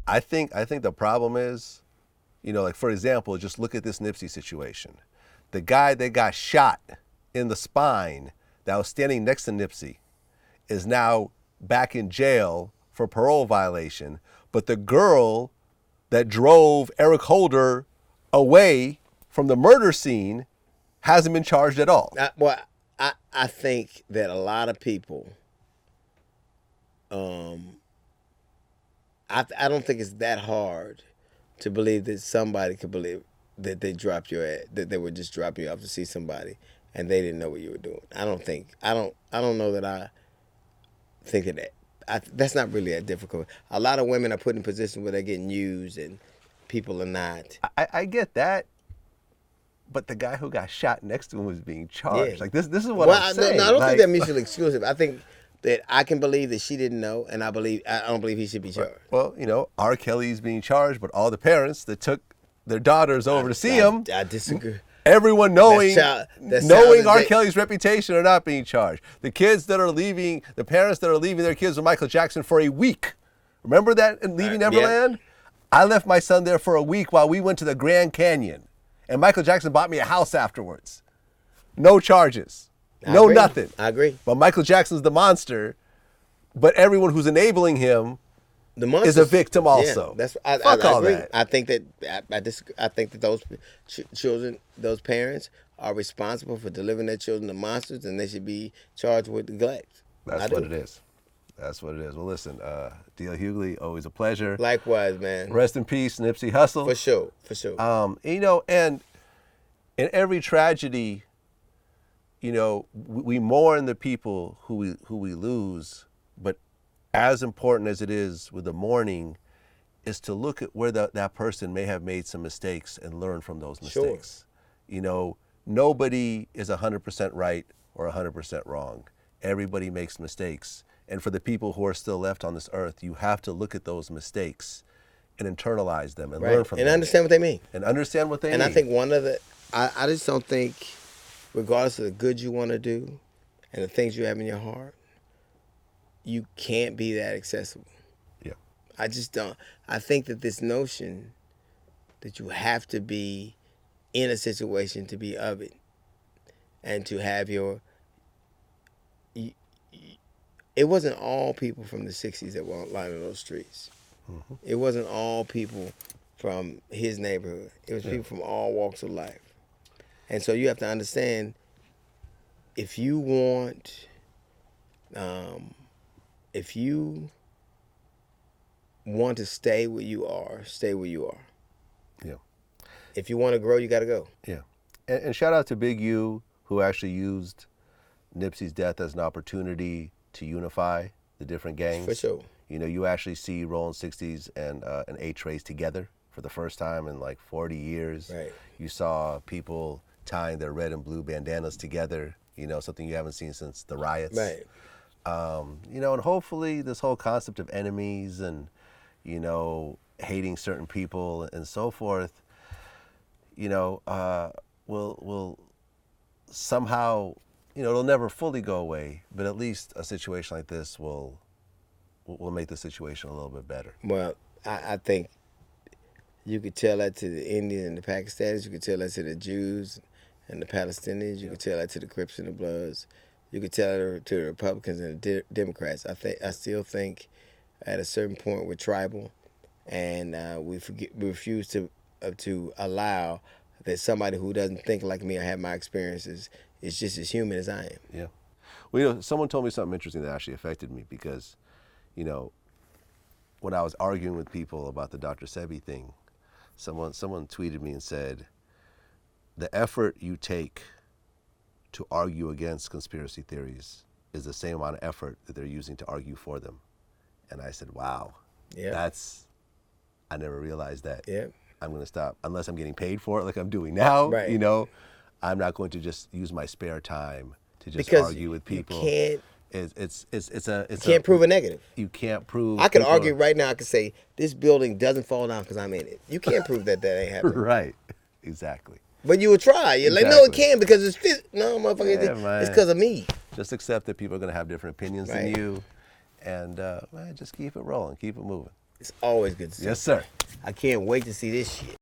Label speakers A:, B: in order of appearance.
A: I think the problem is, like for example, just look at this Nipsey situation. The guy that got shot in the spine that was standing next to Nipsey is now back in jail for parole violation. But the girl that drove Eric Holder away from the murder scene hasn't been charged at all.
B: I think that a lot of people, I don't think it's that hard to believe that somebody could believe that they dropped your ass, that they would just drop you off to see somebody and they didn't know what you were doing. I don't know that I think that that's not really that difficult. A lot of women are put in positions where they're getting used and people are not.
A: I get that, but the guy who got shot next to him was being charged.
B: Yeah.
A: Like this is what I'm saying.
B: No, I don't think they're mutually exclusive. I think that I can believe that she didn't know, and I don't believe he should be charged.
A: Well, R. Kelly's being charged, but all the parents that took their daughters over to see him.
B: I disagree.
A: Everyone knowing R. Kelly's reputation are not being charged. The parents that are leaving their kids with Michael Jackson for a week. Remember that in Leaving Neverland? Yeah. I left my son there for a week while we went to the Grand Canyon. And Michael Jackson bought me a house afterwards. No charges. Nothing.
B: I agree.
A: But Michael Jackson's the monster, but everyone who's enabling him is a victim also.
B: Yeah, I agree.
A: That.
B: I think that I think that those children, those parents, are responsible for delivering their children to monsters, and they should be charged with neglect.
A: That's what it is. That's what it is. Well, listen, D.L. Hughley, always a pleasure.
B: Likewise, man.
A: Rest in peace, Nipsey Hussle.
B: For sure.
A: And in every tragedy, we mourn the people who we lose, but as important as it is with the mourning is to look at where that person may have made some mistakes and learn from those mistakes. Sure. Nobody is 100% right or 100% wrong. Everybody makes mistakes. And for the people who are still left on this earth, you have to look at those mistakes and internalize them and learn from them.
B: And understand what they mean.
A: And understand what they mean.
B: And I think I just don't think, regardless of the good you want to do and the things you have in your heart, you can't be that accessible.
A: Yeah.
B: I just don't. I think that this notion that you have to be in a situation to be of it and to have it wasn't all people from the 60s that were lining those streets. Mm-hmm. It wasn't all people from his neighborhood. It was people from all walks of life. And so you have to understand, if you want to stay where you are, stay where you are.
A: Yeah.
B: If you want to grow, you got to go.
A: Yeah. And shout out to Big U, who actually used Nipsey's death as an opportunity to unify the different gangs.
B: For sure.
A: You actually see Rolling 60s and H-Rays together for the first time in like 40 years.
B: Right.
A: You saw people tying their red and blue bandanas together, something you haven't seen since the riots.
B: Right.
A: And hopefully this whole concept of enemies and, hating certain people and so forth, will somehow, it'll never fully go away, but at least a situation like this will make the situation a little bit better.
B: Well, I think you could tell that to the Indians and the Pakistanis. You could tell that to the Jews and the Palestinians. You could tell that to the Crips and the Bloods. You could tell it to the Republicans and the Democrats. I still think at a certain point we're tribal, and we refuse to allow that somebody who doesn't think like me or have my experiences is just as human as I am.
A: Yeah. Well, someone told me something interesting that actually affected me because, when I was arguing with people about the Dr. Sebi thing, someone tweeted me and said, the effort you take to argue against conspiracy theories is the same amount of effort that they're using to argue for them. And I said, wow, I never realized that.
B: Yeah.
A: I'm going to stop, unless I'm getting paid for it like I'm doing now,
B: right.
A: I'm not going to just use my spare time to just argue with people.
B: You
A: can't,
B: can't prove a negative.
A: You can't prove.
B: I can argue right now. I can say this building doesn't fall down because I'm in it. You can't prove that ain't happening.
A: Right. Exactly.
B: But you would try. You're like, no, it can't because it's no, motherfucker. It's because of me.
A: Just accept that people are going to have different opinions than you, and just keep it rolling, keep it moving.
B: It's always good to see you.
A: Yes, sir.
B: I can't wait to see this shit.